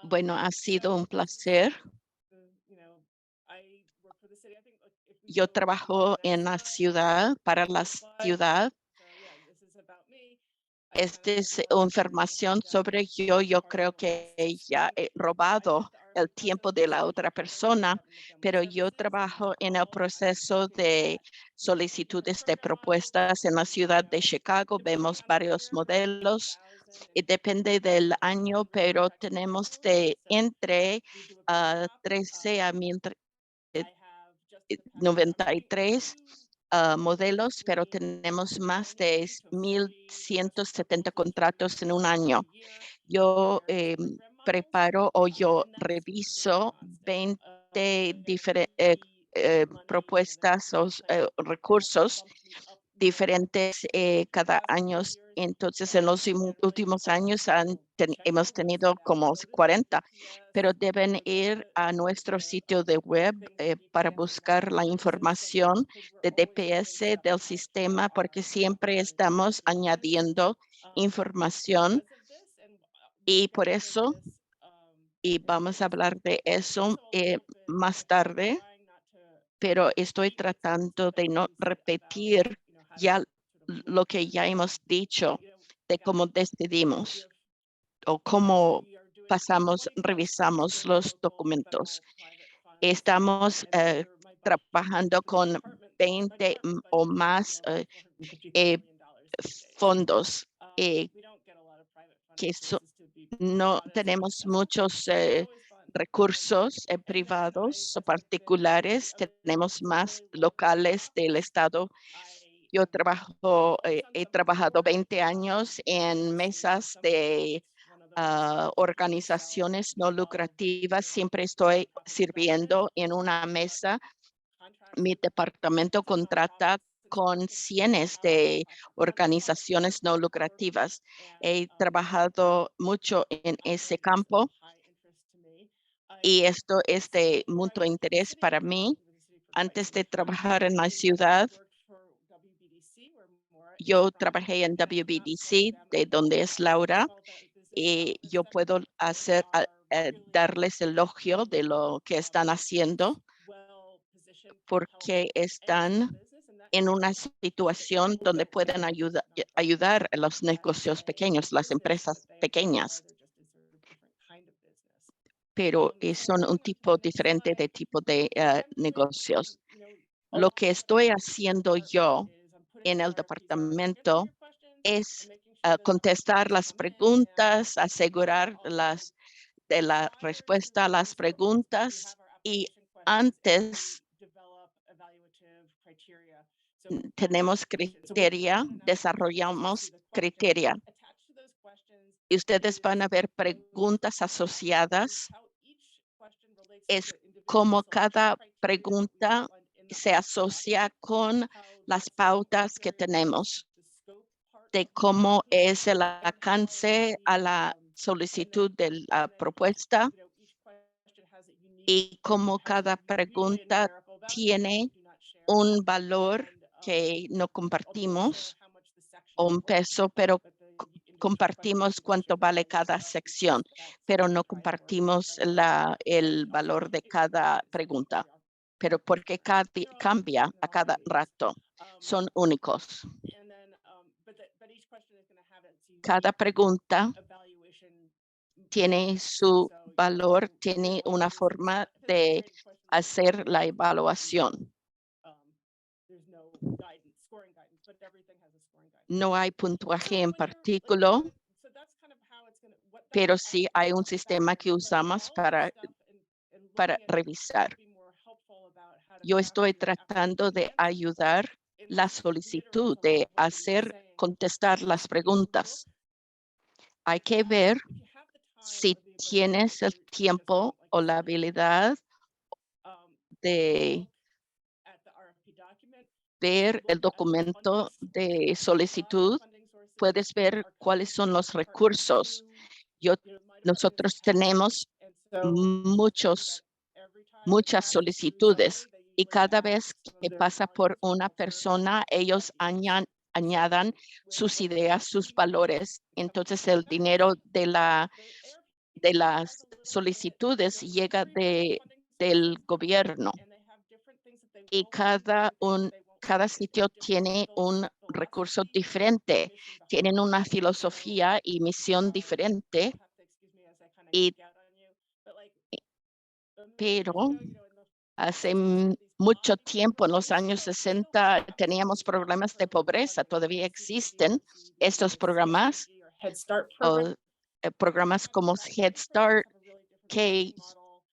Bueno, ha sido un placer. Yo trabajo en la ciudad, para la ciudad. Esta es información sobre yo. Yo creo que ya he robado el tiempo de la otra persona, pero yo trabajo en el proceso de solicitudes de propuestas en la ciudad de Chicago. Vemos varios modelos y depende del año, pero tenemos de entre 13 a 93 modelos, pero tenemos más de 1,170 contratos en un año. Yo preparo o yo reviso 20 propuestas o recursos diferentes cada año. Entonces, en los últimos años hemos tenido como 40, pero deben ir a nuestro sitio de web para buscar la información de DPS del sistema, porque siempre estamos añadiendo información y por eso, y vamos a hablar de eso más tarde, pero estoy tratando de no repetir ya lo que ya hemos dicho de cómo decidimos o cómo revisamos los documentos. Estamos trabajando con 20 o más eh, fondos que no tenemos muchos recursos privados o particulares, tenemos más locales del estado. Yo he trabajado 20 años en mesas de organizaciones no lucrativas. Siempre estoy sirviendo en una mesa. Mi departamento contrata con cientos de organizaciones no lucrativas. He trabajado mucho en ese campo y esto es de mucho interés para mí. Antes de trabajar en la ciudad, yo trabajé en WBDC, de donde es Laura, y yo puedo darles elogio de lo que están haciendo porque están en una situación donde pueden ayudar a los negocios pequeños, las empresas pequeñas, pero son un tipo diferente de tipo de negocios. Lo que estoy haciendo yo en el departamento es contestar las preguntas, asegurar de la respuesta a las preguntas y antes tenemos desarrollamos criteria. Y ustedes van a ver preguntas asociadas. Es como cada pregunta se asocia con las pautas que tenemos de cómo es el alcance a la solicitud de la propuesta y cómo cada pregunta tiene un valor que no compartimos o un peso, pero compartimos cuánto vale cada sección, pero no compartimos el valor de cada pregunta, pero porque cambia a cada rato, son únicos. Cada pregunta tiene su valor, tiene una forma de hacer la evaluación. No hay puntuaje en particular, pero sí hay un sistema que usamos para revisar. Yo estoy tratando de ayudar la solicitud de contestar las preguntas. Hay que ver si tienes el tiempo o la habilidad de ver el documento de solicitud. Puedes ver cuáles son los recursos. Nosotros tenemos muchas solicitudes y cada vez que pasa por una persona, ellos añadan sus ideas, sus valores. Entonces el dinero de las solicitudes llega del gobierno y cada sitio tiene un recurso diferente, tienen una filosofía y misión diferente, y, pero hace mucho tiempo, en los años 60, teníamos problemas de pobreza. Todavía existen estos programas o programas como Head Start que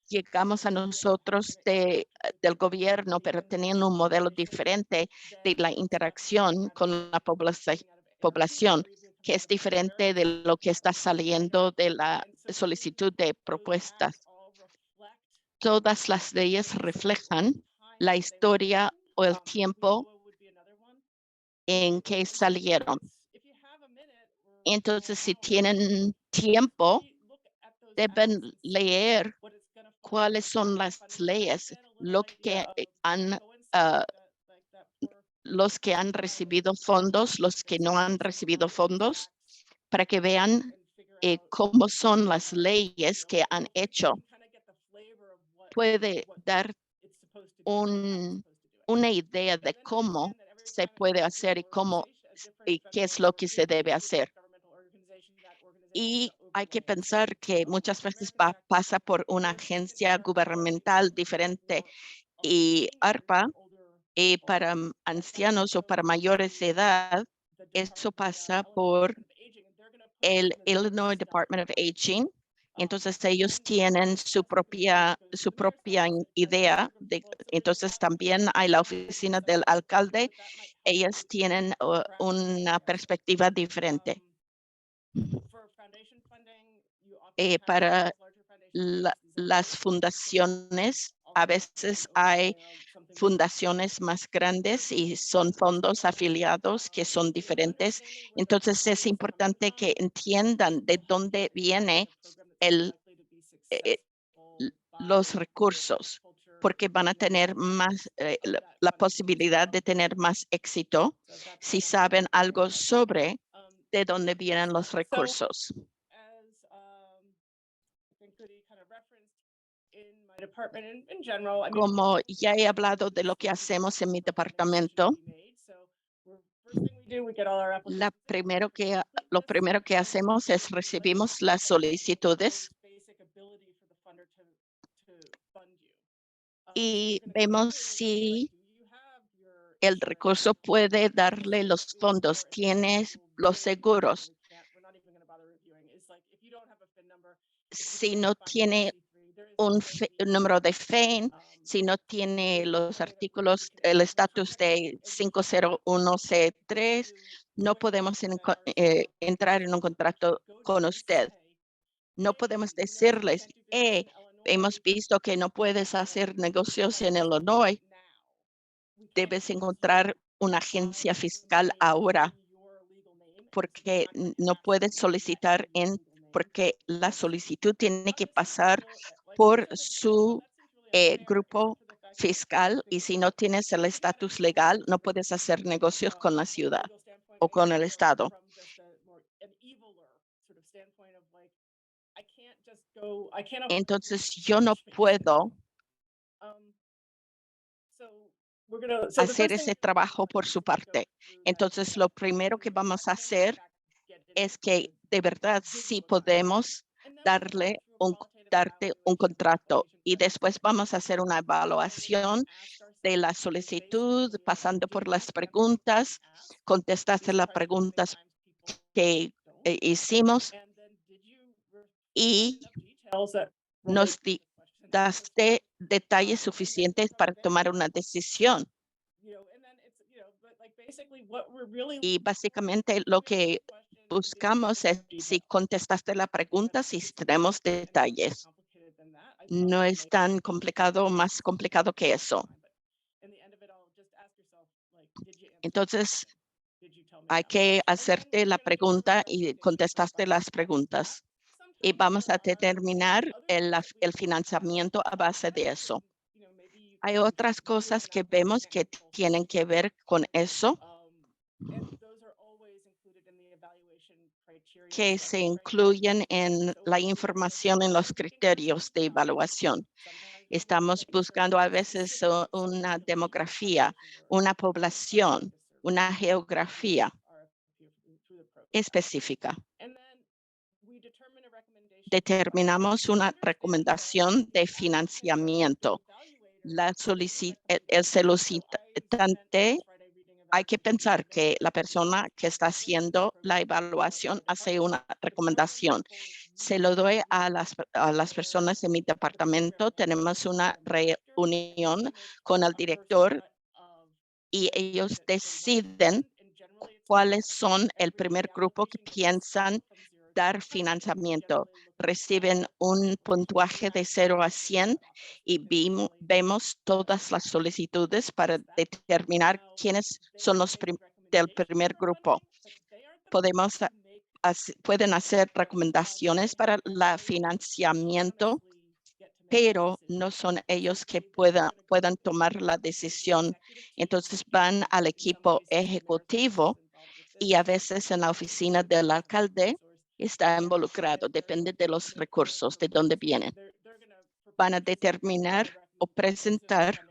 llegamos a nosotros del gobierno, pero tenían un modelo diferente de la interacción con la población, que es diferente de lo que está saliendo de la solicitud de propuestas. Todas las leyes reflejan la historia o el tiempo en que salieron. Entonces, si tienen tiempo, deben leer cuáles son las leyes, ah, los que han recibido fondos, los que no han recibido fondos, para que vean cómo son las leyes que han hecho. Puede dar una idea de cómo se puede hacer y qué es lo que se debe hacer. Y hay que pensar que muchas veces pasa por una agencia gubernamental diferente, y ARPA para ancianos o para mayores de edad, eso pasa por el Illinois Department of Aging. Entonces ellos tienen su propia idea. Entonces también hay la oficina del alcalde. Ellas tienen una perspectiva diferente. Para las fundaciones, a veces hay fundaciones más grandes y son fondos afiliados que son diferentes. Entonces es importante que entiendan de dónde viene los recursos, porque van a tener más la posibilidad de tener más éxito si saben algo sobre de dónde vienen los recursos. Como ya he hablado de lo que hacemos en mi departamento, lo primero que hacemos es recibimos las solicitudes y vemos si el recurso puede darle los fondos, tienes los seguros. Si no tiene un número de FEIN, si no tiene los artículos, el estatus de 501C3, no podemos entrar en un contrato con usted. No podemos decirles, hemos visto que no puedes hacer negocios en Illinois, debes encontrar una agencia fiscal ahora, porque no puedes solicitar porque la solicitud tiene que pasar por su grupo fiscal, y si no tienes el estatus legal, no puedes hacer negocios con la ciudad o con el estado. Entonces yo no puedo hacer ese trabajo por su parte. Entonces lo primero que vamos a hacer es que de verdad sí podemos darte un contrato, y después vamos a hacer una evaluación de la solicitud, pasando por las preguntas, contestaste las preguntas que hicimos y nos daste detalles suficientes para tomar una decisión. Y básicamente lo que buscamos es si contestaste la pregunta, si tenemos detalles. No es tan complicado, más complicado que eso. Entonces, hay que hacerte la pregunta y contestaste las preguntas. Y vamos a determinar el financiamiento a base de eso. Hay otras cosas que vemos que tienen que ver con eso. que se incluyen en la información en los criterios de evaluación. Estamos buscando a veces una demografía, una población, una geografía específica. Determinamos una recomendación de financiamiento. El solicitante, hay que pensar que la persona que está haciendo la evaluación hace una recomendación. Se lo doy a las personas de mi departamento. Tenemos una reunión con el director y ellos deciden cuáles son el primer grupo que piensan dar financiamiento. Reciben un puntuaje de 0 a 100 y vemos todas las solicitudes para determinar quiénes son los del primer grupo. Pueden hacer recomendaciones para el financiamiento, pero no son ellos que puedan tomar la decisión. Entonces van al equipo ejecutivo y a veces en la oficina del alcalde está involucrado, depende de los recursos, de dónde vienen. Van a determinar o presentar,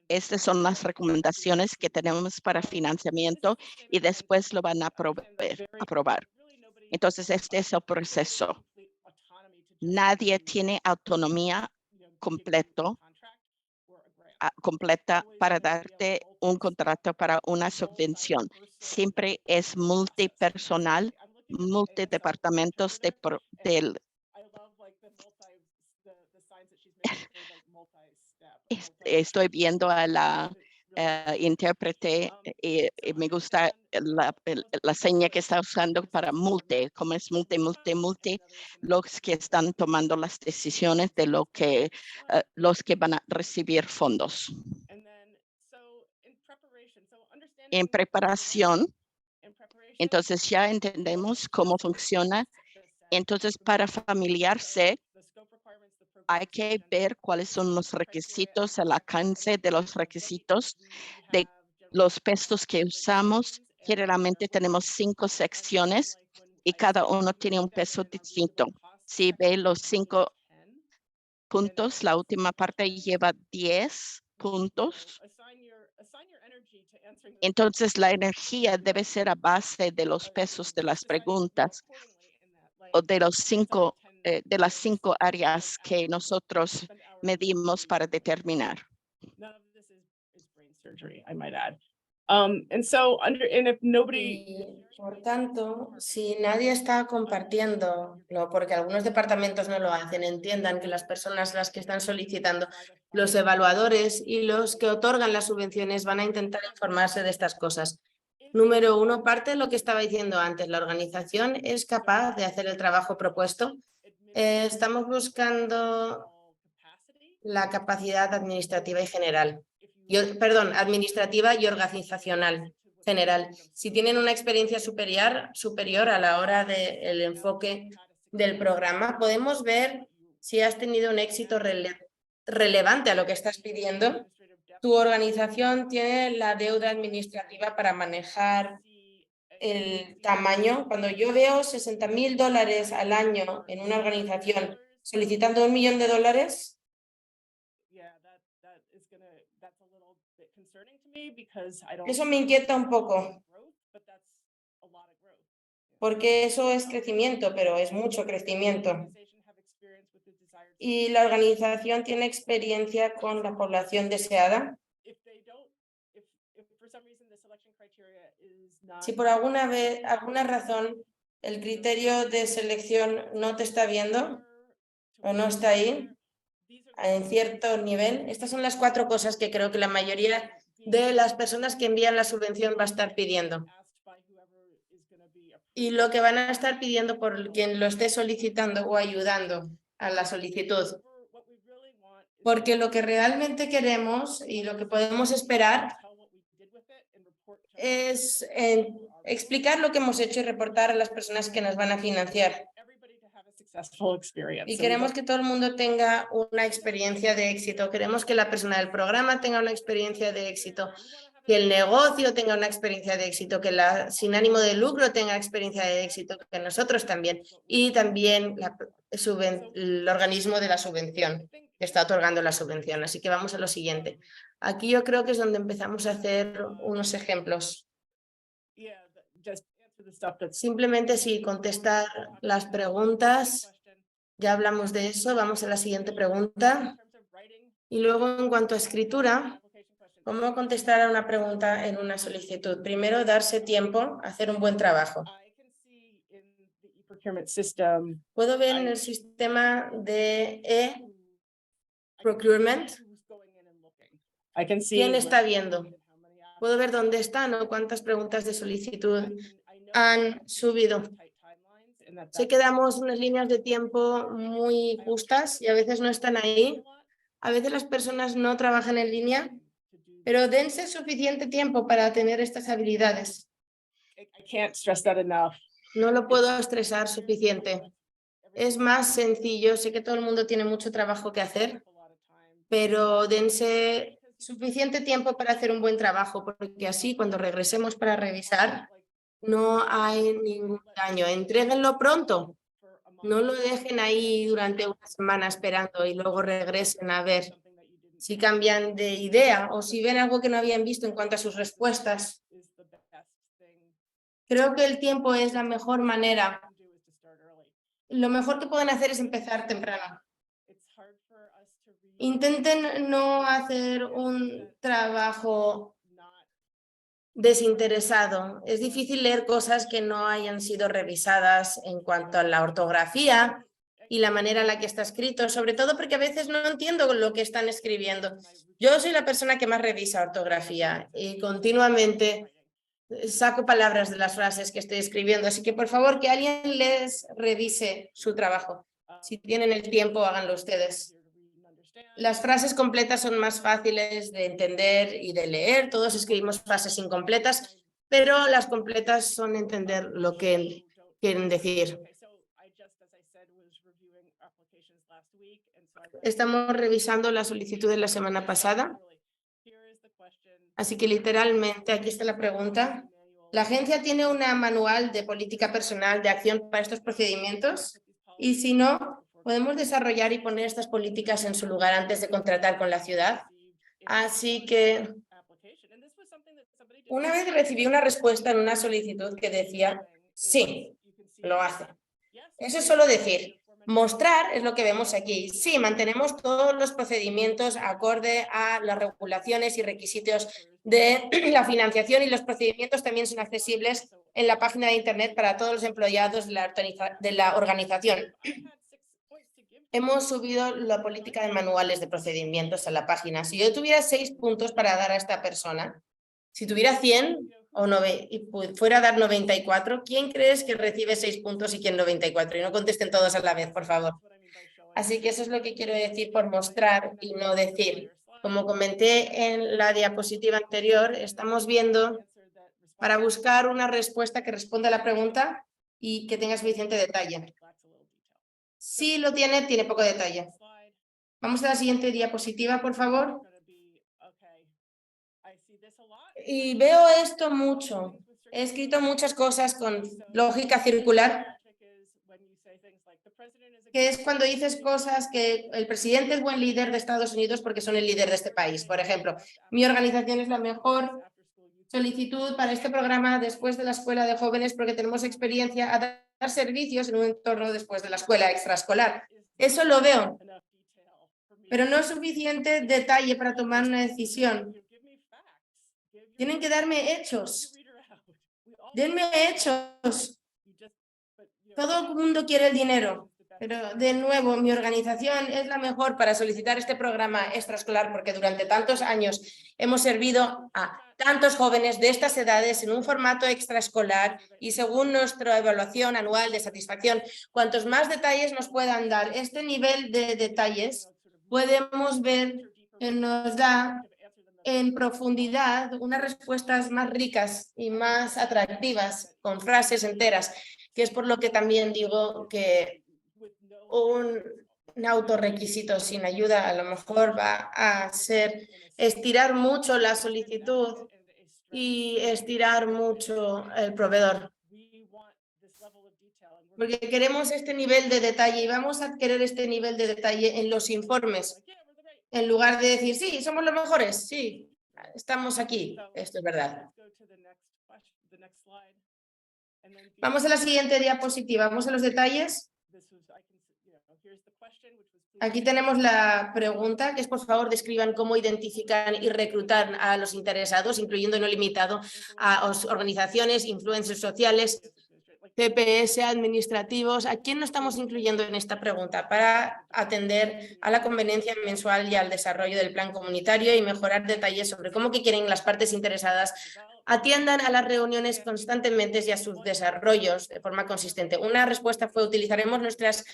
estas son las recomendaciones que tenemos para financiamiento y después lo van a aprobar. Entonces, este es el proceso. Nadie tiene autonomía completa para darte un contrato para una subvención. Siempre es multipersonal, multidepartamentos del. Estoy viendo a la intérprete y me gusta la seña que está usando para como es multi, los que están tomando las decisiones de los que van a recibir fondos. En preparación, entonces ya entendemos cómo funciona. Entonces, para familiarse, hay que ver cuáles son los requisitos, el alcance de los requisitos, de los pesos que usamos. Generalmente tenemos 5 secciones y cada uno tiene un peso distinto. Si ve los 5 puntos, la última parte lleva 10 puntos. Entonces, la energía debe ser a base de los pesos de las preguntas o de las 5 áreas que nosotros medimos para determinar. Y, por tanto, si nadie está compartiéndolo, porque algunos departamentos no lo hacen, entiendan que las personas las que están solicitando, los evaluadores y los que otorgan las subvenciones van a intentar informarse de estas cosas. Número 1, parte de lo que estaba diciendo antes, la organización es capaz de hacer el trabajo propuesto. Estamos buscando la capacidad administrativa y general. Administrativa y organizacional general. Si tienen una experiencia superior a la hora del enfoque del programa, podemos ver si has tenido un éxito relevante a lo que estás pidiendo. Tu organización tiene la deuda administrativa para manejar el tamaño. Cuando yo veo $60,000 al año en una organización solicitando $1 millón, eso me inquieta un poco, porque eso es crecimiento, pero es mucho crecimiento. ¿Y la organización tiene experiencia con la población deseada? Si por alguna razón el criterio de selección no te está viendo o no está ahí en cierto nivel, estas son las 4 cosas que creo que la mayoría de las personas que envían la subvención va a estar pidiendo. Y lo que van a estar pidiendo por quien lo esté solicitando o ayudando a la solicitud. Porque lo que realmente queremos y lo que podemos esperar es explicar lo que hemos hecho y reportar a las personas que nos van a financiar. Y queremos que todo el mundo tenga una experiencia de éxito. Queremos que la persona del programa tenga una experiencia de éxito. que el negocio tenga una experiencia de éxito, que la sin ánimo de lucro tenga experiencia de éxito, que nosotros también, y también el organismo de la subvención, que está otorgando la subvención. Así que vamos a lo siguiente. Aquí yo creo que es donde empezamos a hacer unos ejemplos. Simplemente sí, contestar las preguntas. Ya hablamos de eso. Vamos a la siguiente pregunta. Y luego, en cuanto a escritura, ¿cómo contestar a una pregunta en una solicitud? Primero, darse tiempo a hacer un buen trabajo. Puedo ver en el sistema de e-procurement quién está viendo. Puedo ver dónde están o cuántas preguntas de solicitud han subido. Sé que damos unas líneas de tiempo muy justas y a veces no están ahí. A veces las personas no trabajan en línea, pero dense suficiente tiempo para tener estas habilidades. No lo puedo estresar suficiente. Es más sencillo, sé que todo el mundo tiene mucho trabajo que hacer, pero dense suficiente tiempo para hacer un buen trabajo, porque así cuando regresemos para revisar no hay ningún daño. Entréguenlo pronto. No lo dejen ahí durante una semana esperando y luego regresen a ver si cambian de idea o si ven algo que no habían visto en cuanto a sus respuestas. Creo que el tiempo es la mejor manera. Lo mejor que pueden hacer es empezar temprano. Intenten no hacer un trabajo desinteresado. Es difícil leer cosas que no hayan sido revisadas en cuanto a la ortografía y la manera en la que está escrito, sobre todo porque a veces no entiendo lo que están escribiendo. Yo soy la persona que más revisa ortografía y continuamente saco palabras de las frases que estoy escribiendo, así que por favor que alguien les revise su trabajo. Si tienen el tiempo, háganlo ustedes. Las frases completas son más fáciles de entender y de leer. Todos escribimos frases incompletas, pero las completas son entender lo que quieren decir. Estamos revisando la solicitud de la semana pasada. Así que literalmente aquí está la pregunta. ¿La agencia tiene un manual de política personal de acción para estos procedimientos? Y si no, ¿podemos desarrollar y poner estas políticas en su lugar antes de contratar con la ciudad? Así que una vez recibí una respuesta en una solicitud que decía, sí, lo hace. Eso es solo decir. Mostrar es lo que vemos aquí. Sí, mantenemos todos los procedimientos acorde a las regulaciones y requisitos de la financiación y los procedimientos también son accesibles en la página de Internet para todos los empleados de la organización. Hemos subido la política de manuales de procedimientos a la página. Si yo tuviera 6 puntos para dar a esta persona, si tuviera 100 y fuera a dar 94, ¿quién crees que recibe 6 puntos y quién 94? Y no contesten todos a la vez, por favor. Así que eso es lo que quiero decir por mostrar y no decir. Como comenté en la diapositiva anterior, estamos viendo para buscar una respuesta que responda a la pregunta y que tenga suficiente detalle. Si lo tiene, tiene poco detalle. Vamos a la siguiente diapositiva, por favor. Y veo esto mucho. He escrito muchas cosas con lógica circular, que es cuando dices cosas que el presidente es buen líder de Estados Unidos porque son el líder de este país. Por ejemplo, mi organización es la mejor solicitud para este programa después de la escuela de jóvenes porque tenemos experiencia a dar servicios en un entorno después de la escuela extraescolar. Eso lo veo, pero no es suficiente detalle para tomar una decisión. Tienen que darme hechos. Denme hechos. Todo el mundo quiere el dinero, pero de nuevo, mi organización es la mejor para solicitar este programa extraescolar porque durante tantos años hemos servido a tantos jóvenes de estas edades en un formato extraescolar y según nuestra evaluación anual de satisfacción, cuantos más detalles nos puedan dar este nivel de detalles, podemos ver que nos da en profundidad unas respuestas más ricas y más atractivas con frases enteras, que es por lo que también digo que un autorrequisito sin ayuda a lo mejor va a ser estirar mucho la solicitud y estirar mucho el proveedor. Porque queremos este nivel de detalle y vamos a querer este nivel de detalle en los informes. En lugar de decir, sí, somos los mejores, sí, estamos aquí. Esto es verdad. Vamos a la siguiente diapositiva, vamos a los detalles. Aquí tenemos la pregunta, que es por favor describan cómo identifican y reclutan a los interesados, incluyendo y no limitado a organizaciones, influencers sociales, CPS, administrativos. ¿A quién no estamos incluyendo en esta pregunta para atender a la conveniencia mensual y al desarrollo del plan comunitario y mejorar detalles sobre cómo que quieren las partes interesadas atiendan a las reuniones constantemente y a sus desarrollos de forma consistente? Una respuesta fue: utilizaremos nuestras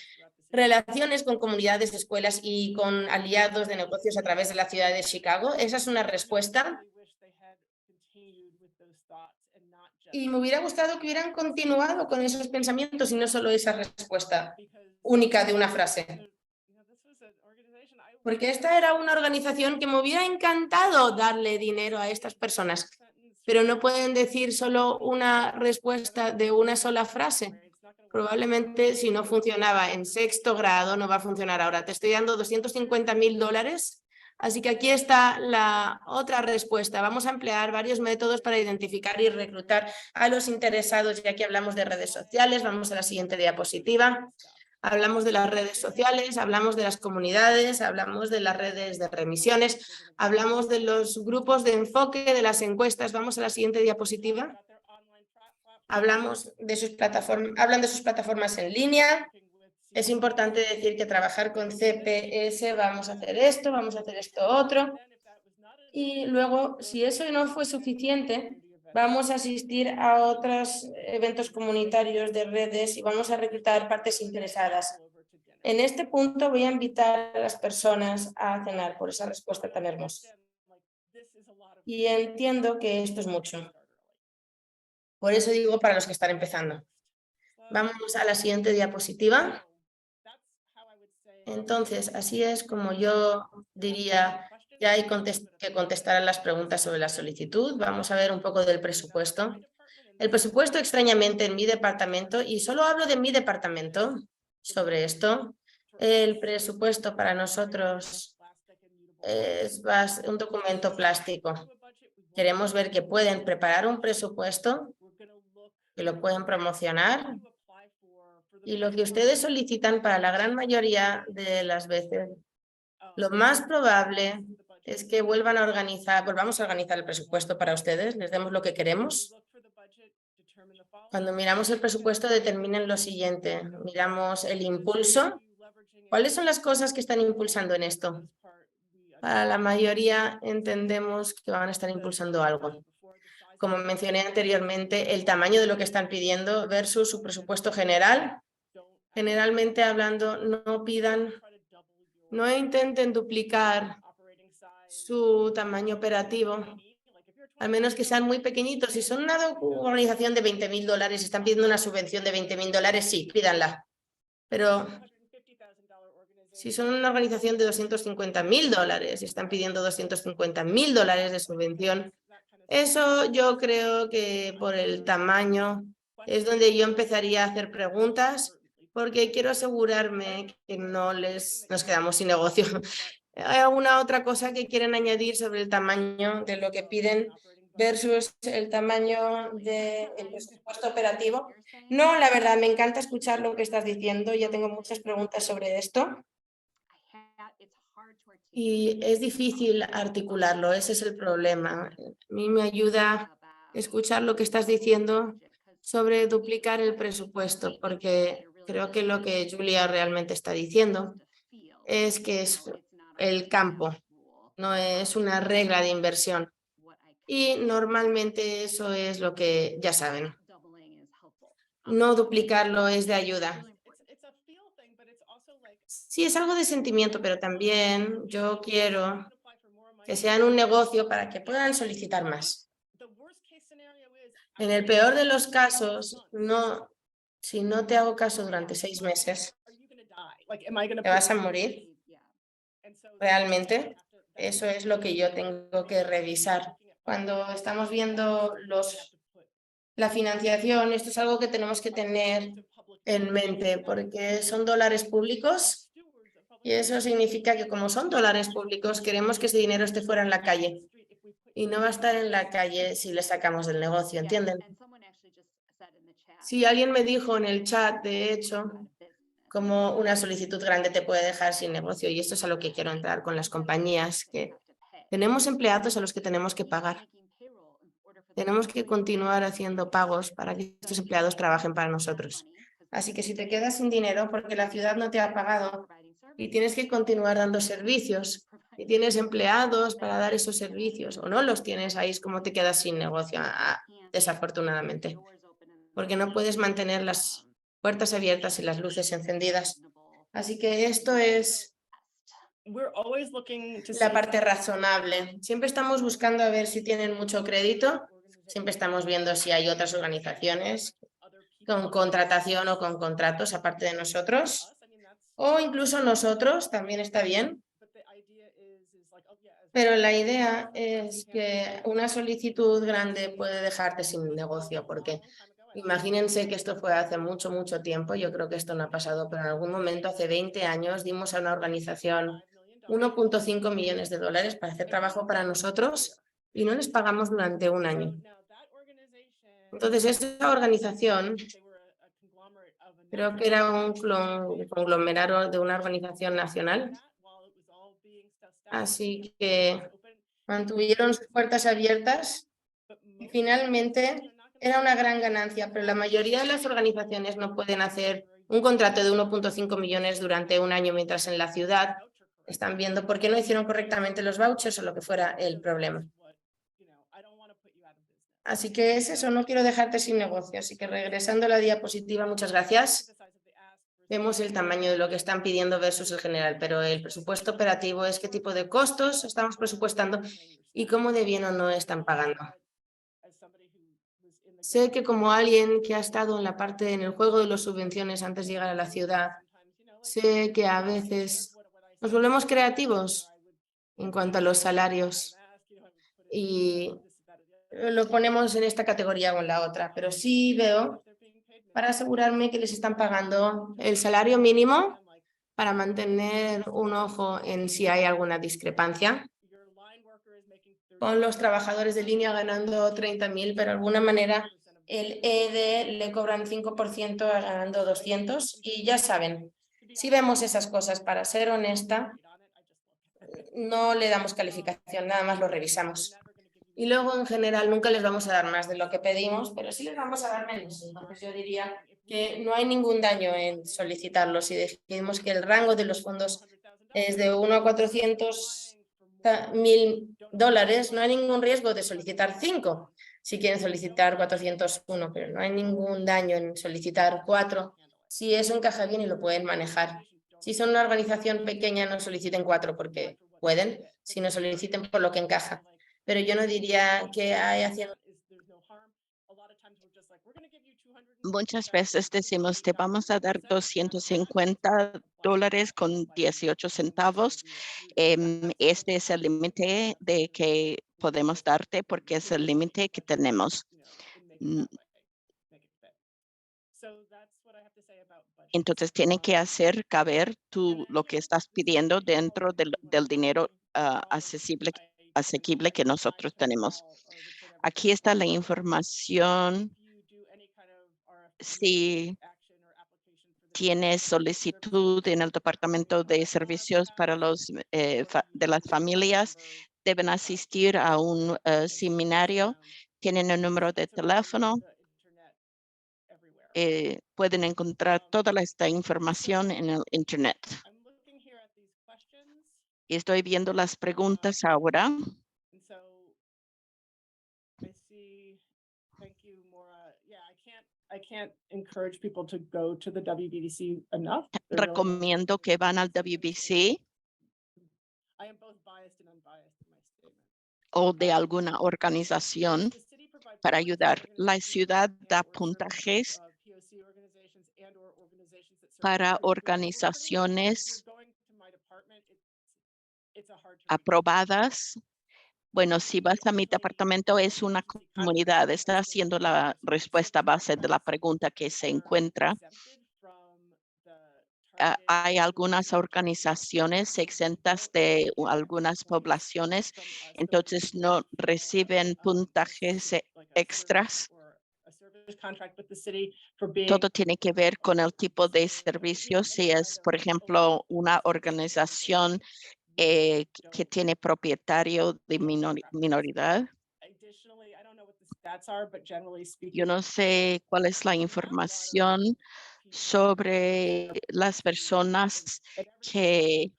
relaciones con comunidades, escuelas y con aliados de negocios a través de la ciudad de Chicago. Esa es una respuesta. Y me hubiera gustado que hubieran continuado con esos pensamientos y no solo esa respuesta única de una frase. Porque esta era una organización que me hubiera encantado darle dinero a estas personas, pero no pueden decir solo una respuesta de una sola frase. Probablemente si no funcionaba en sexto grado, no va a funcionar ahora. Te estoy dando $250.000. Así que aquí está la otra respuesta. Vamos a emplear varios métodos para identificar y reclutar a los interesados. Ya que hablamos de redes sociales, vamos a la siguiente diapositiva. Hablamos de las redes sociales, hablamos de las comunidades, hablamos de las redes de remisiones, hablamos de los grupos de enfoque, de las encuestas. Vamos a la siguiente diapositiva. Hablamos de sus plataformas, hablan de sus plataformas en línea. Es importante decir que trabajar con CPS, vamos a hacer esto otro. Y luego, si eso no fue suficiente, vamos a asistir a otros eventos comunitarios de redes y vamos a reclutar partes interesadas. En este punto voy a invitar a las personas a cenar por esa respuesta tan hermosa. Y entiendo que esto es mucho. Por eso digo para los que están empezando. Vamos a la siguiente diapositiva. Entonces, así es como yo diría que hay que contestar a las preguntas sobre la solicitud. Vamos a ver un poco del presupuesto. El presupuesto, extrañamente, en mi departamento, y solo hablo de mi departamento sobre esto, el presupuesto para nosotros es un documento plástico. Queremos ver que pueden preparar un presupuesto, que lo pueden promocionar, y lo que ustedes solicitan para la gran mayoría de las veces, lo más probable es que volvamos a organizar el presupuesto para ustedes, les demos lo que queremos. Cuando miramos el presupuesto, determinen lo siguiente. Miramos el impulso. ¿Cuáles son las cosas que están impulsando en esto? Para la mayoría entendemos que van a estar impulsando algo. Como mencioné anteriormente, el tamaño de lo que están pidiendo versus su presupuesto general. Generalmente hablando, no intenten duplicar su tamaño operativo, al menos que sean muy pequeñitos. Si son una organización de $20.000 y están pidiendo una subvención de $20.000, sí, pídanla. Pero si son una organización de $250.000 y están pidiendo $250.000 de subvención, eso yo creo que por el tamaño es donde yo empezaría a hacer preguntas, porque quiero asegurarme que no nos quedamos sin negocio. ¿Hay alguna otra cosa que quieren añadir sobre el tamaño de lo que piden versus el tamaño del presupuesto operativo? No, la verdad, me encanta escuchar lo que estás diciendo. Ya tengo muchas preguntas sobre esto. Y es difícil articularlo, ese es el problema. A mí me ayuda escuchar lo que estás diciendo sobre duplicar el presupuesto, porque creo que lo que Julia realmente está diciendo es que es el campo, no es una regla de inversión. Y normalmente eso es lo que ya saben. No duplicarlo es de ayuda. Sí, es algo de sentimiento, pero también yo quiero que sean un negocio para que puedan solicitar más. En el peor de los casos, si no te hago caso durante 6 meses, ¿te vas a morir? Realmente, eso es lo que yo tengo que revisar cuando estamos viendo la financiación, esto es algo que tenemos que tener en mente porque son dólares públicos y eso significa que como son dólares públicos queremos que ese dinero esté fuera en la calle y no va a estar en la calle si le sacamos del negocio, ¿entienden? Sí, alguien me dijo en el chat, de hecho, como una solicitud grande te puede dejar sin negocio y esto es a lo que quiero entrar con las compañías, que tenemos empleados a los que tenemos que pagar. Tenemos que continuar haciendo pagos para que estos empleados trabajen para nosotros. Así que si te quedas sin dinero porque la ciudad no te ha pagado y tienes que continuar dando servicios y tienes empleados para dar esos servicios o no los tienes, ahí es como te quedas sin negocio, desafortunadamente, porque no puedes mantener las puertas abiertas y las luces encendidas. Así que esto es la parte razonable. Siempre estamos buscando a ver si tienen mucho crédito. Siempre estamos viendo si hay otras organizaciones con contratación o con contratos aparte de nosotros. O incluso nosotros, también está bien. Pero la idea es que una solicitud grande puede dejarte sin negocio, porque imagínense que esto fue hace mucho, mucho tiempo. Yo creo que esto no ha pasado, pero en algún momento, hace 20 años, dimos a una organización 1,5 millones de dólares para hacer trabajo para nosotros y no les pagamos durante un año. Entonces, esa organización creo que era un conglomerado de una organización nacional. Así que mantuvieron sus puertas abiertas y finalmente era una gran ganancia, pero la mayoría de las organizaciones no pueden hacer un contrato de 1,5 millones durante un año mientras en la ciudad están viendo por qué no hicieron correctamente los vouchers o lo que fuera el problema. Así que es eso, no quiero dejarte sin negocio. Así que regresando a la diapositiva, muchas gracias. Vemos el tamaño de lo que están pidiendo versus el general, pero el presupuesto operativo es qué tipo de costos estamos presupuestando y cómo de bien o no están pagando. Sé que como alguien que ha estado en la parte en el juego de las subvenciones antes de llegar a la ciudad, sé que a veces nos volvemos creativos en cuanto a los salarios y lo ponemos en esta categoría o en la otra, pero sí veo para asegurarme que les están pagando el salario mínimo para mantener un ojo en si hay alguna discrepancia. Con los trabajadores de línea ganando 30.000, pero de alguna manera el ED le cobran 5% ganando 200 y ya saben, si vemos esas cosas, para ser honesta, no le damos calificación, nada más lo revisamos. Y luego, en general, nunca les vamos a dar más de lo que pedimos, pero sí les vamos a dar menos. Entonces, yo diría que no hay ningún daño en solicitarlo. Si decidimos que el rango de los fondos es de 1 a 400.000 dólares, no hay ningún riesgo de solicitar 5 si quieren solicitar 401, pero no hay ningún daño en solicitar 4 si eso encaja bien y lo pueden manejar. Si son una organización pequeña, no soliciten 4 porque pueden, sino soliciten por lo que encaja. Pero yo no diría que hay haciendo. Muchas veces decimos, te vamos a dar $250 con 18 centavos. Este es el límite de que podemos darte porque es el límite que tenemos. Entonces, tienen que hacer caber lo que estás pidiendo dentro del dinero asequible que nosotros tenemos. Aquí está la información. Si tienes solicitud en el Departamento de Servicios para de las familias, deben asistir a un seminario. Tienen el número de teléfono. Pueden encontrar toda esta información en el Internet. Y estoy viendo las preguntas ahora. Recomiendo que van al WBC o de alguna organización para ayudar. La ciudad da puntajes para organizaciones aprobadas, Bueno, si vas a mi departamento, es una comunidad. Está haciendo la respuesta base de la pregunta que se encuentra. Hay algunas organizaciones exentas de algunas poblaciones, entonces no reciben puntajes extras. Todo tiene que ver con el tipo de servicio. Si es, por ejemplo, una organización que tiene propietario de minoridad. Yo no sé cuál es la información sobre las personas que,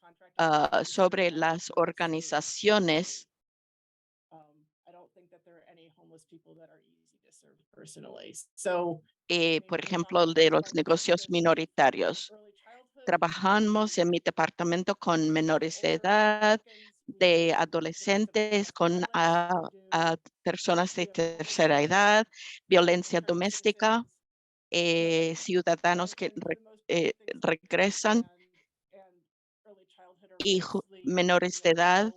sobre las organizaciones, por ejemplo, de los negocios minoritarios. Trabajamos en mi departamento con menores de edad, de adolescentes, con a personas de tercera edad, violencia doméstica, ciudadanos que regresan y menores de edad.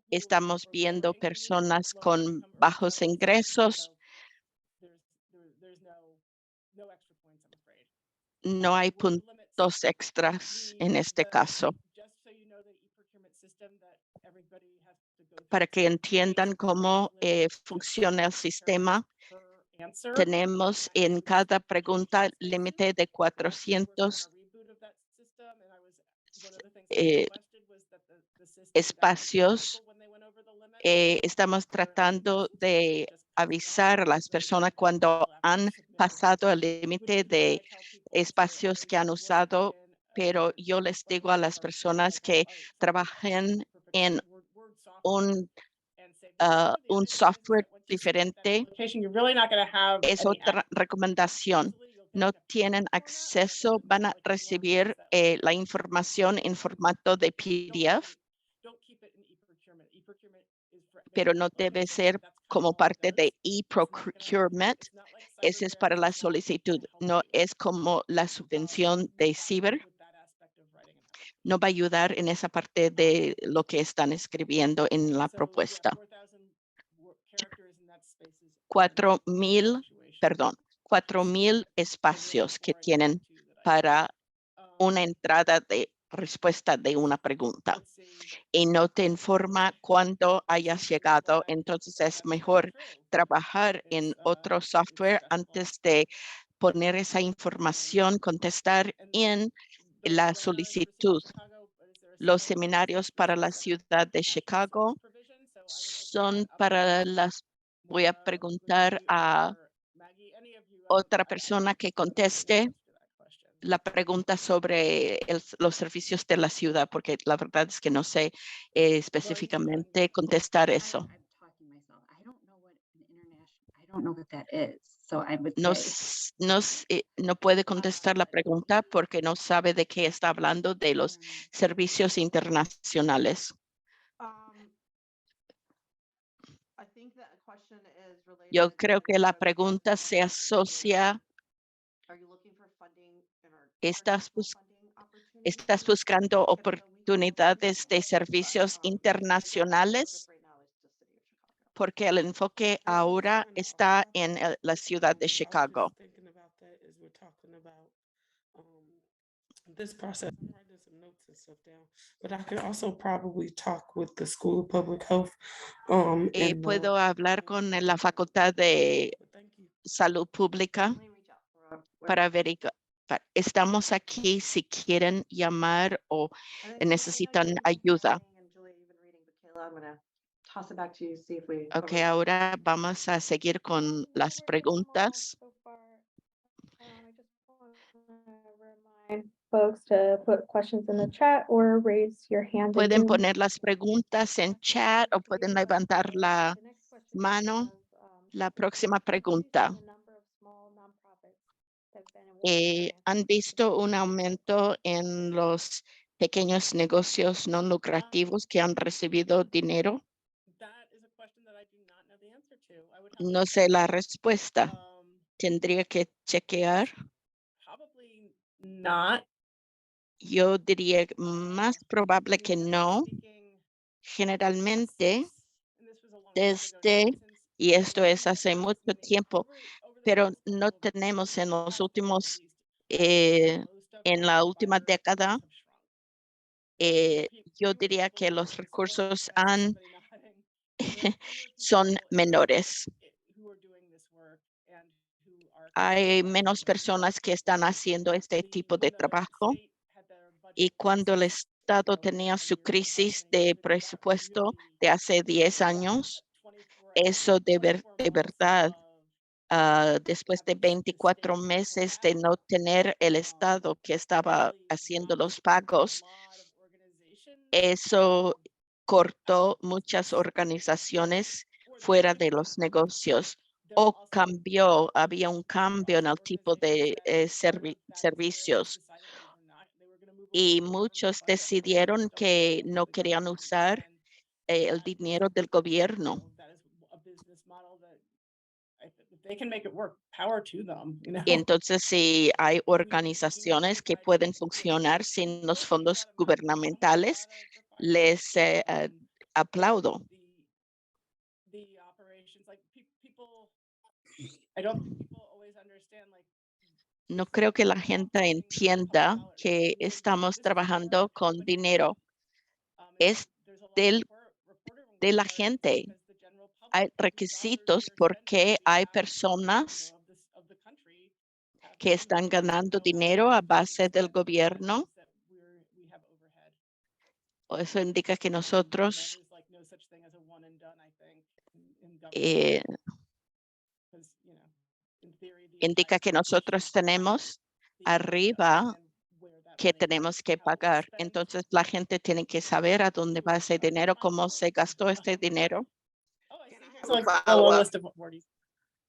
Estamos viendo personas con bajos ingresos. No hay puntos extras en este caso. Para que entiendan cómo funciona el sistema, tenemos en cada pregunta límite de 400 espacios. Estamos tratando de avisar a las personas cuando han pasado el límite de espacios que han usado, pero yo les digo a las personas que trabajen en un software diferente. Es otra recomendación. No tienen acceso, van a recibir la información en formato de PDF, pero no debe ser como parte de e-procurement. Ese es para la solicitud, no es como la subvención de ciber. No va a ayudar en esa parte de lo que están escribiendo en la propuesta. 4,000 espacios que tienen para una entrada de respuesta de una pregunta y no te informa cuándo hayas llegado. Entonces es mejor trabajar en otro software antes de poner esa información, contestar en la solicitud. Los seminarios para la ciudad de Chicago son para las, voy a preguntar a otra persona que conteste la pregunta sobre los servicios de la ciudad, porque la verdad es que no sé específicamente contestar eso. No puede contestar la pregunta porque no sabe de qué está hablando de los servicios internacionales. Yo creo que la pregunta se asocia. ¿Estás buscando oportunidades de servicios internacionales? Porque el enfoque ahora está en la ciudad de Chicago. This process. I'm writing some notes and stuff down, but I could also probably talk with the School of Public Health. Puedo hablar con la Facultad de Salud Pública para averiguar. Estamos aquí si quieren llamar o necesitan ayuda. Ok, ahora vamos a seguir con las preguntas. Folks to put questions in the chat or raise your hand. Pueden poner las preguntas en chat o pueden levantar la mano. La próxima pregunta. ¿Han visto un aumento en los pequeños negocios no lucrativos que han recibido dinero? No sé la respuesta. Tendría que chequear. Yo diría más probable que no. Generalmente y esto es hace mucho tiempo, pero no tenemos en los últimos, en la última década, eh, yo diría que los recursos son menores. Hay menos personas que están haciendo este tipo de trabajo y cuando el Estado tenía su crisis de presupuesto de hace 10 años, eso de verdad, después de 24 meses de no tener el Estado que estaba haciendo los pagos, eso cortó muchas organizaciones fuera de los negocios o había un cambio en el tipo de servicios y muchos decidieron que no querían usar el dinero del gobierno. Y entonces, si hay organizaciones que pueden funcionar sin los fondos gubernamentales, les aplaudo. No creo que la gente entienda que estamos trabajando con dinero. Es de la gente. Hay requisitos porque hay personas que están ganando dinero a base del gobierno. Eso indica que nosotros tenemos arriba que tenemos que pagar. Entonces la gente tiene que saber a dónde va ese dinero, cómo se gastó este dinero.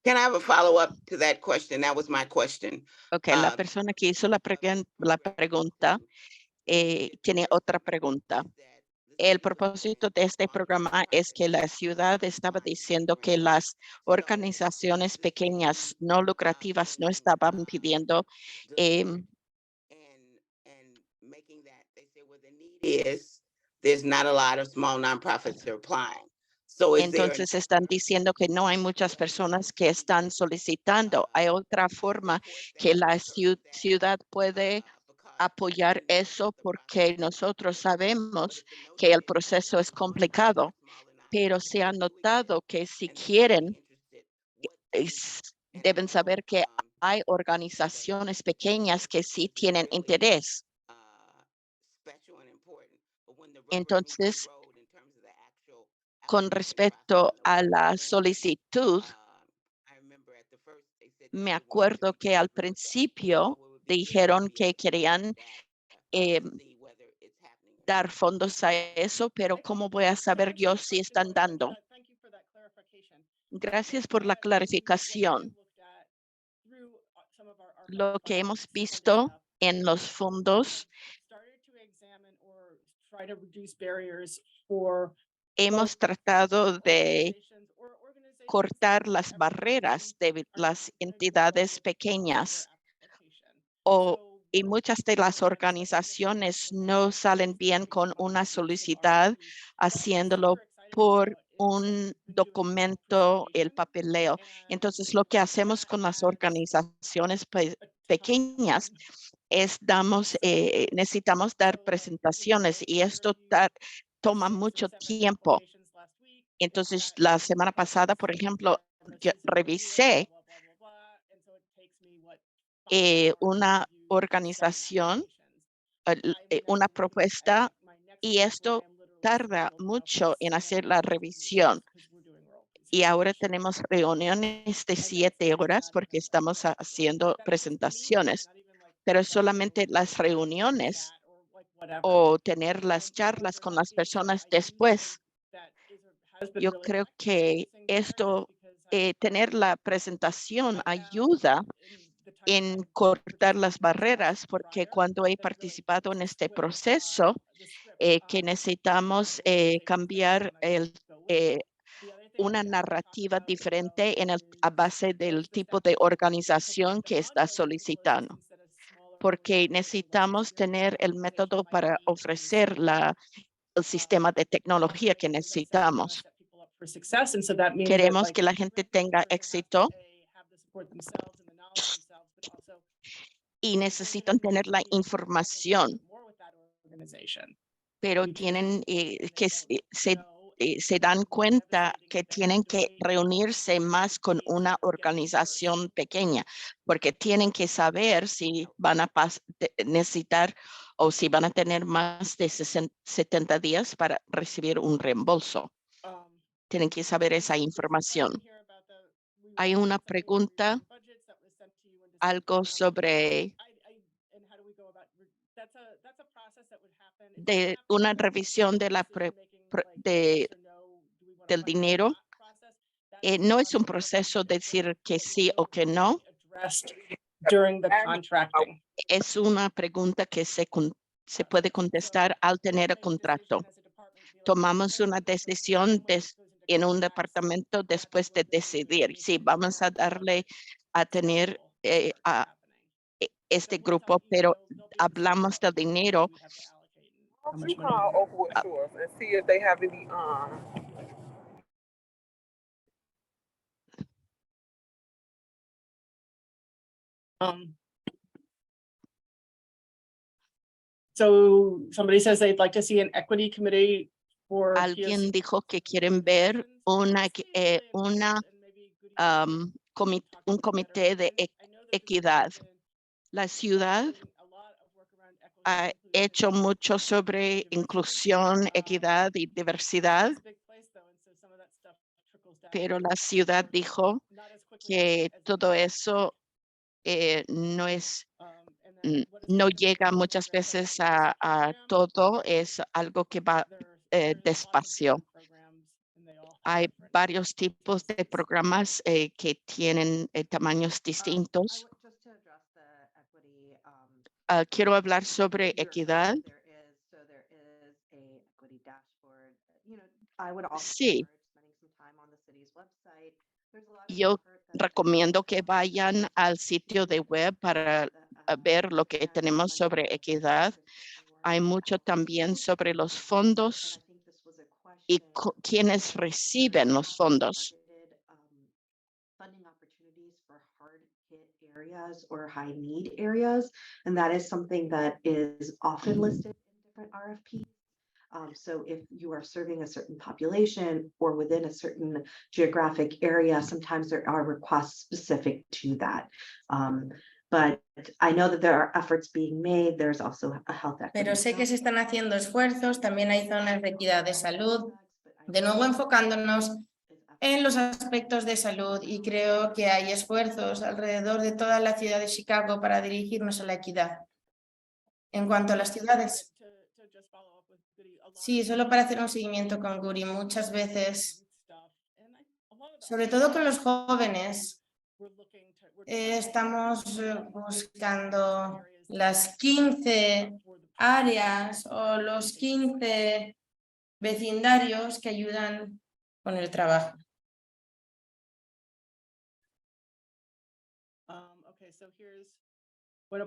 Can I have a follow-up to that question? That was my question. Ok, la persona que hizo la pregunta tiene otra pregunta. El propósito de este programa es que la ciudad estaba diciendo que las organizaciones pequeñas no lucrativas no estaban pidiendo And making that, they say, well, the need is, there's not a lot of small nonprofits that are applying. So is there entonces están diciendo que no hay muchas personas que están solicitando. Hay otra forma que la ciudad puede apoyar eso porque nosotros sabemos que el proceso es complicado, pero se ha notado que si quieren, deben saber que hay organizaciones pequeñas que sí tienen interés. Entonces, con respecto a la solicitud, me acuerdo que al principio dijeron que querían dar fondos a eso, pero ¿cómo voy a saber yo si están dando? Gracias por la clarificación. Lo que hemos visto en los fondos, hemos tratado de cortar las barreras de las entidades pequeñas y muchas de las organizaciones no salen bien con una solicitud haciéndolo por un documento, el papeleo. Entonces, lo que hacemos con las organizaciones pequeñas es necesitamos dar presentaciones y esto toma mucho tiempo. Entonces, la semana pasada, por ejemplo, yo revisé una organización, una propuesta, y esto tarda mucho en hacer la revisión. Y ahora tenemos reuniones de 7 horas porque estamos haciendo presentaciones, pero solamente las reuniones o tener las charlas con las personas después. Yo creo que esto, tener la presentación ayuda en cortar las barreras, porque cuando he participado en este proceso, que necesitamos cambiar una narrativa diferente a base del tipo de organización que está solicitando, porque necesitamos tener el método para ofrecer el sistema de tecnología que necesitamos. Queremos que la gente tenga éxito y necesitan tener la información, pero tienen que se dan cuenta que tienen que reunirse más con una organización pequeña, porque tienen que saber si van a necesitar o si van a tener más de 70 días para recibir un reembolso. Tienen que saber esa información. Hay una pregunta, algo sobre de una revisión de del dinero. No es un proceso de decir que sí o que no. Es una pregunta que se puede contestar al tener el contrato. Tomamos una decisión en un departamento después de decidir si vamos a darle a tener este grupo, pero hablamos del dinero. You call Oakwood Shores and see if they have any So somebody says they'd like to see an equity committee for. Alguien dijo que quieren ver un comité de equidad. La ciudad ha hecho mucho sobre inclusión, equidad y diversidad, pero la ciudad dijo que todo eso no llega muchas veces a todo, es algo que va despacio. Hay varios tipos de programas que tienen tamaños distintos. Quiero hablar sobre equidad. Sí. Yo recomiendo que vayan al sitio de web para ver lo que tenemos sobre equidad. Hay mucho también sobre los fondos y quienes reciben los fondos. Funding opportunities for hard hit areas or high need areas, and that is something that is often listed in different RFPs. So if you are serving a certain population or within a certain geographic area, sometimes there are requests specific to that. But I know that there are efforts being made. There's also a health equity. Pero sé que se están haciendo esfuerzos, también hay zonas de equidad de salud, de nuevo enfocándonos en los aspectos de salud, y creo que hay esfuerzos alrededor de toda la ciudad de Chicago para dirigirnos a la equidad. En cuanto a las ciudades, sí, solo para hacer un seguimiento con Guri, muchas veces, sobre todo con los jóvenes, estamos buscando las 15 áreas o los 15 vecindarios que ayudan con el trabajo.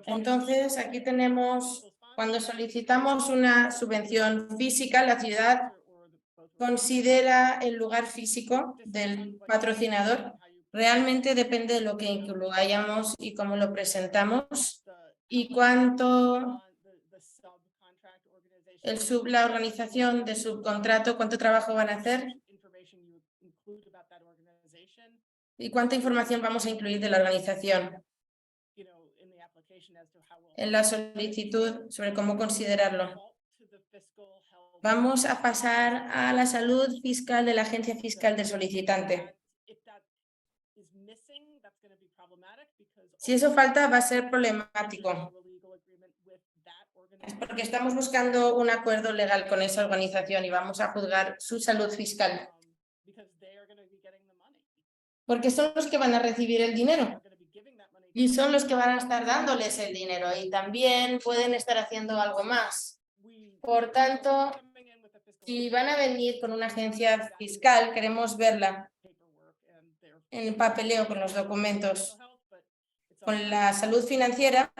Entonces, aquí tenemos, cuando solicitamos una subvención física, la ciudad considera el lugar físico del patrocinador. Realmente depende de lo que incluyamos y cómo lo presentamos y cuánto la organización de subcontrato, cuánto trabajo van a hacer y cuánta información vamos a incluir de la organización en la solicitud sobre cómo considerarlo. Vamos a pasar a la salud fiscal de la agencia fiscal del solicitante. Si eso falta, va a ser problemático. Es porque estamos buscando un acuerdo legal con esa organización y vamos a juzgar su salud fiscal. Porque son los que van a recibir el dinero. Y son los que van a estar dándoles el dinero y también pueden estar haciendo algo más. Por tanto, si van a venir con una agencia fiscal, queremos verla en el papeleo con los documentos. Con la salud financiera,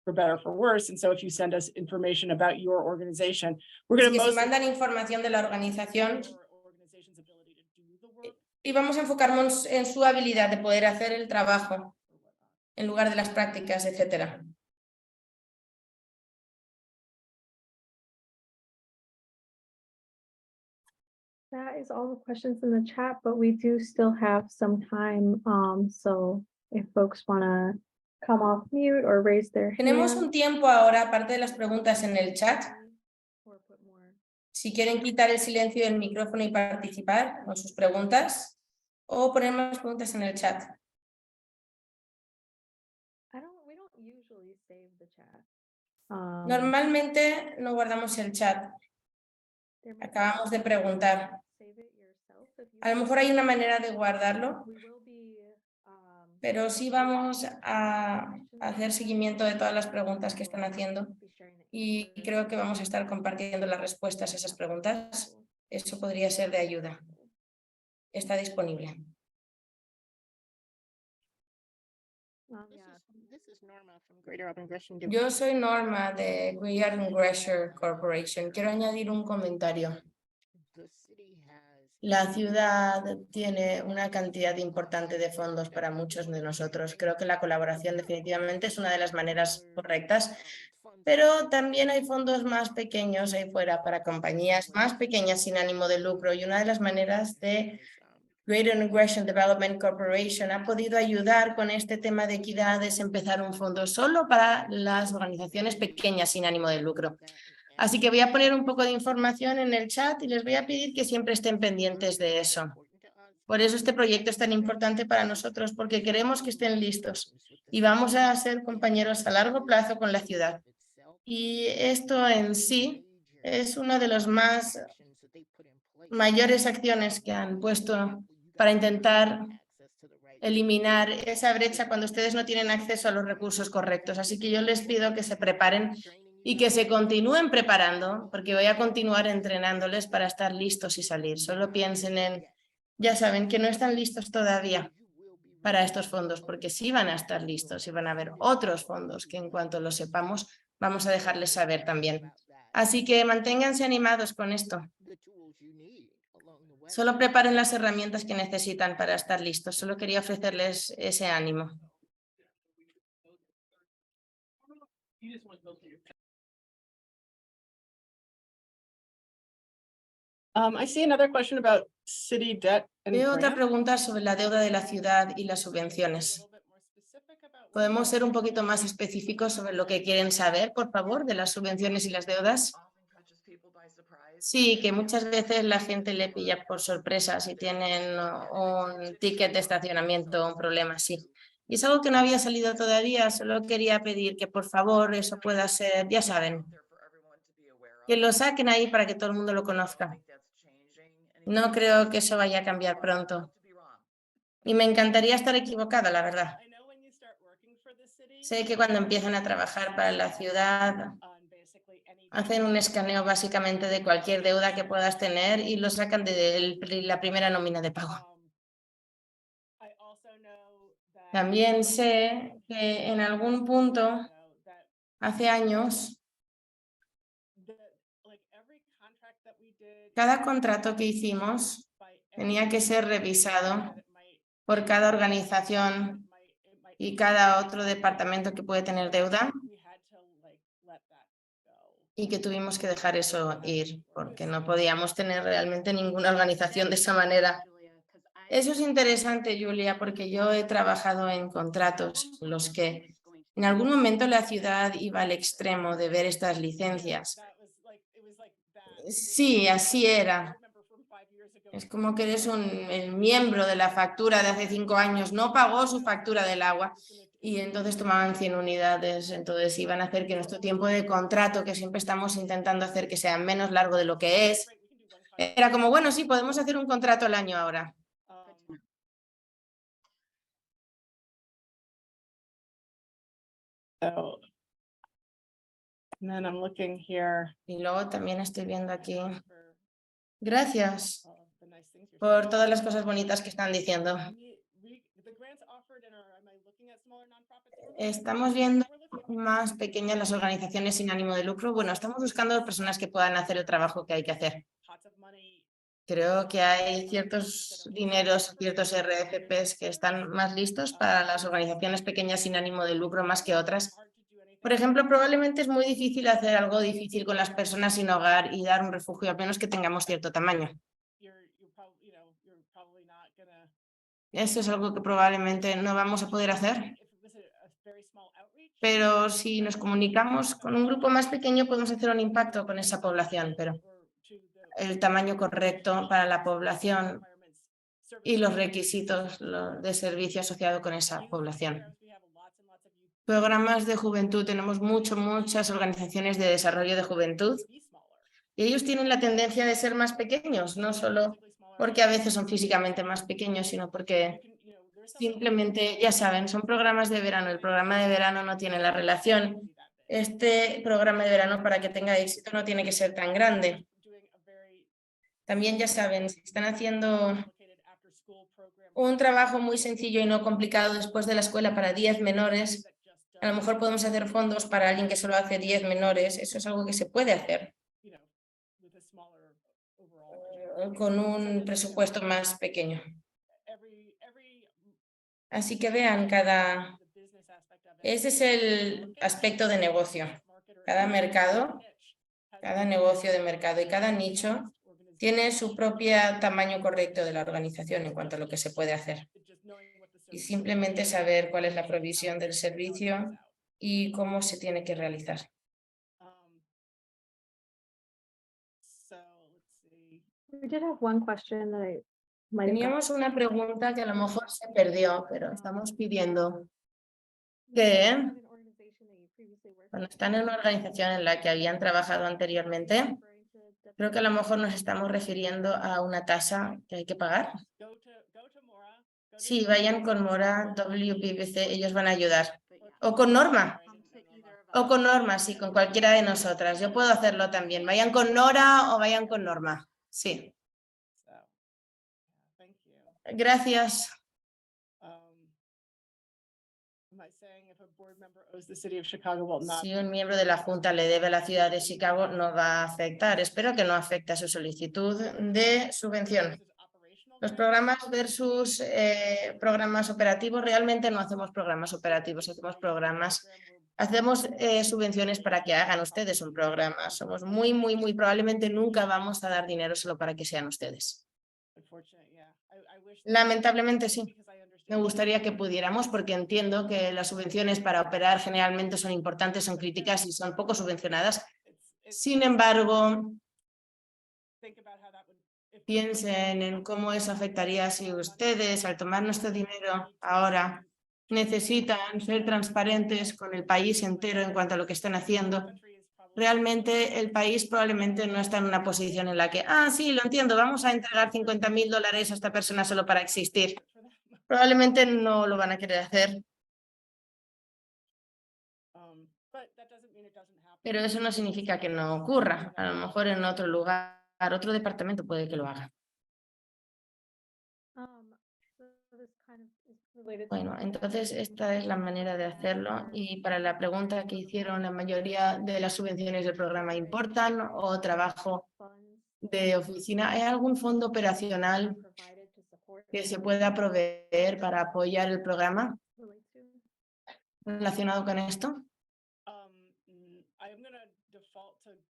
for better or for worse. And so if you send us information about your organization, we're Así going que to si mandan información de la organización y vamos a enfocarnos en su habilidad de poder hacer el trabajo en lugar de las prácticas, etcétera. That is all the questions in the chat, but we do still have some time. So if folks want to come off mute or raise their Tenemos hand. un tiempo ahora, aparte de las preguntas en el chat. Or put more. Si quieren quitar el silencio del micrófono y participar con sus preguntas o poner más preguntas en el chat. We don't usually save the chat. Normalmente no guardamos el chat. There might be Acabamos de preguntar. save it yourself if you A lo mejor hay una manera de guardarlo, We will be, pero sí vamos a hacer seguimiento de todas las preguntas que están haciendo y creo que vamos a estar compartiendo las respuestas a esas preguntas. Eso podría ser de ayuda. Está disponible. yeah. This is Norma from Greater Auburn Gresham. Yo soy Norma de Greater Auburn Gresham Corporation. Quiero añadir un comentario. The city has La ciudad tiene una cantidad importante de fondos para muchos de nosotros. Creo que la colaboración definitivamente es una de las maneras correctas, pero también hay fondos más pequeños ahí fuera para compañías más pequeñas sin ánimo de lucro y una de las maneras de Greater Integration Development Corporation ha podido ayudar con este tema de equidad es empezar un fondo solo para las organizaciones pequeñas sin ánimo de lucro. Así que voy a poner un poco de información en el chat y les voy a pedir que siempre estén pendientes de eso. Por eso este proyecto es tan importante para nosotros, porque queremos que estén listos y vamos a ser compañeros a largo plazo con la ciudad. Y esto en sí es una de las mayores acciones que han puesto para intentar eliminar esa brecha cuando ustedes no tienen acceso a los recursos correctos. Así que yo les pido que se preparen y que se continúen preparando, porque voy a continuar entrenándoles para estar listos y salir. Solo piensen en, ya saben, que no están listos todavía para estos fondos, porque sí van a estar listos y van a haber otros fondos que en cuanto lo sepamos, vamos a dejarles saber también. Así que manténganse animados con esto. Solo preparen las herramientas que necesitan para estar listos. Solo quería ofrecerles ese ánimo. I see another question about city debt and Veo otra grants. pregunta sobre la deuda de la ciudad y las subvenciones. ¿Podemos ser un poquito más específicos sobre lo que quieren saber, por favor, de las subvenciones y las deudas? Sí, que muchas veces la gente le pilla por sorpresa si tienen un ticket de estacionamiento, un problema así. Y es algo que no había salido todavía, solo quería pedir que por favor eso pueda ser, ya saben, que lo saquen ahí para que todo el mundo lo conozca. No creo que eso vaya a cambiar pronto. Y me encantaría estar equivocada, la verdad. Sé que cuando empiezan a trabajar para la ciudad, hacen un escaneo básicamente de cualquier deuda que puedas tener y lo sacan de la primera nómina de pago. También sé que en algún punto, hace años, cada contrato que hicimos tenía que ser revisado por cada organización y cada otro departamento que puede tener deuda y que tuvimos que dejar eso ir porque no podíamos tener realmente ninguna organización de esa manera. Eso es interesante, Julia, porque yo he trabajado en contratos en los que en algún momento la ciudad iba al extremo de ver estas licencias. Sí, así era. Es como que eres el miembro de la factura de hace 5 años, no pagó su factura del agua y entonces tomaban 100 unidades, entonces iban a hacer que nuestro tiempo de contrato, que siempre estamos intentando hacer que sea menos largo de lo que es, era como, bueno, sí, podemos hacer un contrato al año ahora. So, and then I'm looking here. Y luego también estoy viendo aquí. Gracias por todas las cosas bonitas que están diciendo. Estamos viendo más pequeñas las organizaciones sin ánimo de lucro. Bueno, estamos buscando personas que puedan hacer el trabajo que hay que hacer. Creo que hay ciertos dineros, ciertos RFPs que están más listos para las organizaciones pequeñas sin ánimo de lucro más que otras. Por ejemplo, probablemente es muy difícil hacer algo difícil con las personas sin hogar y dar un refugio, a menos que tengamos cierto tamaño. Eso es algo que probablemente no vamos a poder hacer. Pero si nos comunicamos con un grupo más pequeño, podemos hacer un impacto con esa población, pero el tamaño correcto para la población y los requisitos de servicio asociado con esa población. Programas de juventud, tenemos muchas organizaciones de desarrollo de juventud y ellos tienen la tendencia de ser más pequeños, no solo porque a veces son físicamente más pequeños, sino porque simplemente, ya saben, son programas de verano. El programa de verano no tiene la relación. Este programa de verano, para que tenga éxito, no tiene que ser tan grande. También, ya saben, si están haciendo un trabajo muy sencillo y no complicado después de la escuela para 10 menores, a lo mejor podemos hacer fondos para alguien que solo hace 10 menores. Eso es algo que se puede hacer con un presupuesto más pequeño. Así que vean, ese es el aspecto de negocio. Cada mercado, cada negocio de mercado y cada nicho tiene su propio tamaño correcto de la organización en cuanto a lo que se puede hacer. Y simplemente saber cuál es la provisión del servicio y cómo se tiene que realizar. We did have one question that I might have got. Teníamos una pregunta que a lo mejor se perdió, pero estamos pidiendo que cuando están en una organización en la que habían trabajado anteriormente, creo que a lo mejor nos estamos refiriendo a una tasa que hay que pagar. Sí, vayan con Mora, WPBC, ellos van a ayudar. O con Norma. O con Norma, sí, con cualquiera de nosotras. Yo puedo hacerlo también. Vayan con Nora o vayan con Norma. Sí. Gracias. Si un miembro de la Junta le debe a la ciudad de Chicago, no va a afectar. Espero que no afecte a su solicitud de subvención. Los programas versus programas operativos, realmente no hacemos programas operativos, hacemos subvenciones para que hagan ustedes un programa. Somos muy probablemente nunca vamos a dar dinero solo para que sean ustedes. Lamentablemente sí. Me gustaría que pudiéramos, porque entiendo que las subvenciones para operar generalmente son importantes, son críticas y son poco subvencionadas. Sin embargo, piensen en cómo eso afectaría si ustedes, al tomar nuestro dinero ahora, necesitan ser transparentes con el país entero en cuanto a lo que están haciendo. Realmente el país probablemente no está en una posición en la que, sí, lo entiendo, vamos a entregar $50,000 a esta persona solo para existir. Probablemente no lo van a querer hacer. Pero eso no significa que no ocurra. A lo mejor en otro lugar, otro departamento puede que lo haga. Bueno, entonces esta es la manera de hacerlo y para la pregunta que hicieron, la mayoría de las subvenciones del programa importan o trabajo de oficina. ¿Hay algún fondo operacional que se pueda proveer para apoyar el programa relacionado con esto?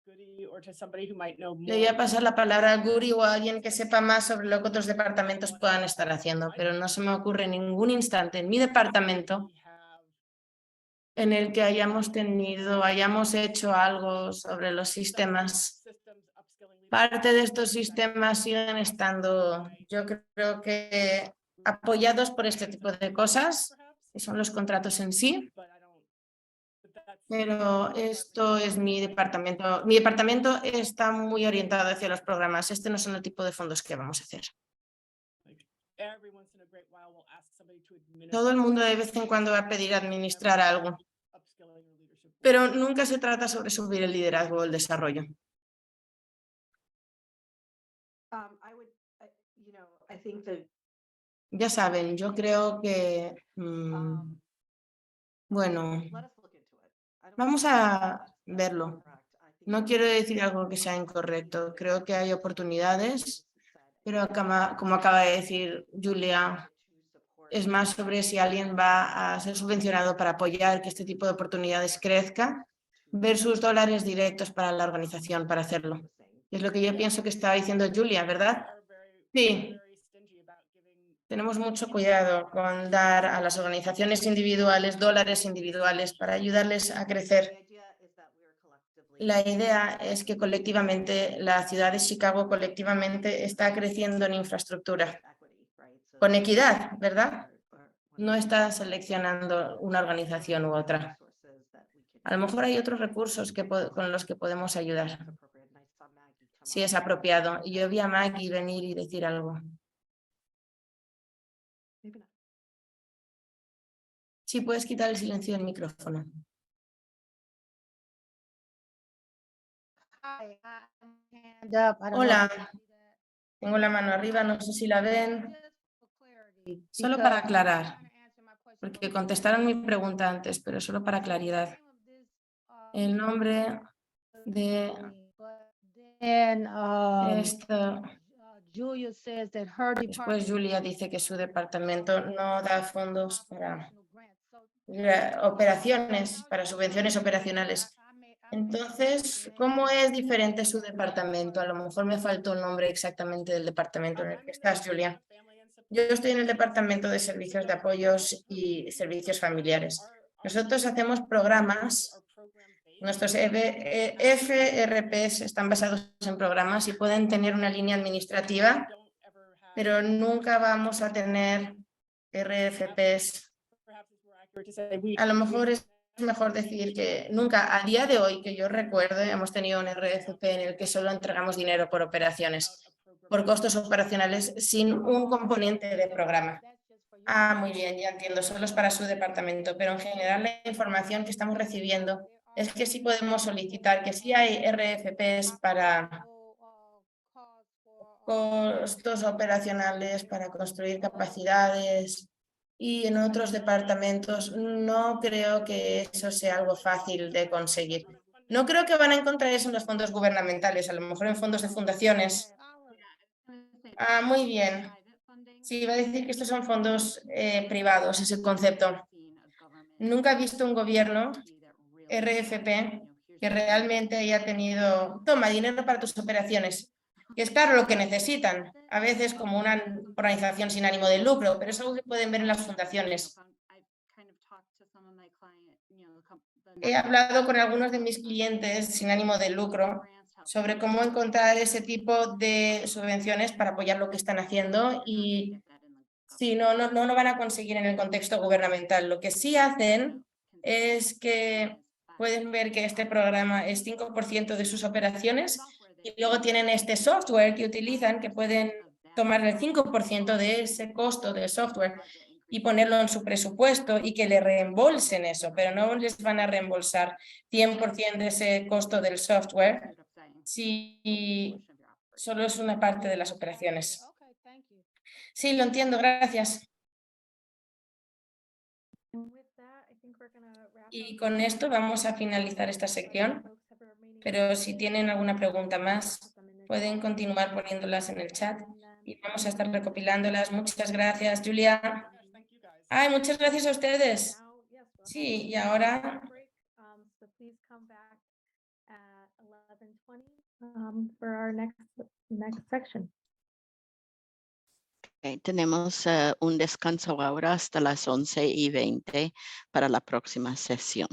Le voy a pasar la palabra a Guri o a alguien que sepa más sobre lo que otros departamentos puedan estar haciendo, pero no se me ocurre en ningún instante en mi departamento en el que hayamos hecho algo sobre los sistemas. Parte de estos sistemas siguen estando, yo creo que apoyados por este tipo de cosas, que son los contratos en sí. Pero esto es mi departamento. Mi departamento está muy orientado hacia los programas. Este no son el tipo de fondos que vamos a hacer. Todo el mundo de vez en cuando va a pedir administrar algo. Pero nunca se trata sobre subir el liderazgo o el desarrollo. Ya saben, yo creo que Bueno, vamos a verlo. No quiero decir algo que sea incorrecto. Creo que hay oportunidades, pero como acaba de decir Julia, es más sobre si alguien va a ser subvencionado para apoyar que este tipo de oportunidades crezca versus dólares directos para la organización para hacerlo. Es lo que yo pienso que estaba diciendo Julia, ¿verdad? Sí. Tenemos mucho cuidado con dar a las organizaciones individuales dólares individuales para ayudarles a crecer. La idea es que colectivamente la ciudad de Chicago colectivamente está creciendo en infraestructura. Con equidad, ¿verdad? No está seleccionando una organización u otra. A lo mejor hay otros recursos con los que podemos ayudar. Si es apropiado. Y yo vi a Maggie venir y decir algo. Sí, puedes quitar el silencio del micrófono. Hola, tengo la mano arriba, no sé si la ven. Solo para aclarar, porque contestaron mi pregunta antes, pero solo para claridad. El nombre de esto. Después Julia dice que su departamento no da fondos para operaciones, para subvenciones operacionales. Entonces, ¿cómo es diferente su departamento? A lo mejor me faltó el nombre exactamente del departamento en el que estás, Julia. Yo estoy en el departamento de servicios de apoyos y servicios familiares. Nosotros hacemos programas. Nuestros FRPs están basados en programas y pueden tener una línea administrativa, pero nunca vamos a tener RFPs. A lo mejor es mejor decir que nunca, a día de hoy, que yo recuerde, hemos tenido un RFP en el que solo entregamos dinero por operaciones, por costos operacionales, sin un componente de programa. Ah, muy bien, ya entiendo, solo es para su departamento, pero en general la información que estamos recibiendo es que sí podemos solicitar, que sí hay RFPs para costos operacionales, para construir capacidades, y en otros departamentos no creo que eso sea algo fácil de conseguir. No creo que van a encontrar eso en los fondos gubernamentales, a lo mejor en fondos de fundaciones. Ah, muy bien. Sí, iba a decir que estos son fondos privados, ese concepto. Nunca he visto un gobierno RFP que realmente haya tenido, toma dinero para tus operaciones, que es claro lo que necesitan, a veces como una organización sin ánimo de lucro, pero es algo que pueden ver en las fundaciones. He hablado con algunos de mis clientes sin ánimo de lucro sobre cómo encontrar ese tipo de subvenciones para apoyar lo que están haciendo y sí, no lo van a conseguir en el contexto gubernamental. Lo que sí hacen es que pueden ver que este programa es 5% de sus operaciones y luego tienen este software que utilizan que pueden tomar el 5% de ese costo del software y ponerlo en su presupuesto y que le reembolsen eso, pero no les van a reembolsar 100% de ese costo del software si solo es una parte de las operaciones. Sí, lo entiendo, gracias. Y con esto vamos a finalizar esta sección, pero si tienen alguna pregunta más, pueden continuar poniéndolas en el chat y vamos a estar recopilándolas. Muchas gracias, Julia. Ay, muchas gracias a ustedes. Sí, y ahora for our next section. Tenemos un descanso ahora hasta las 11:20 para la próxima sesión.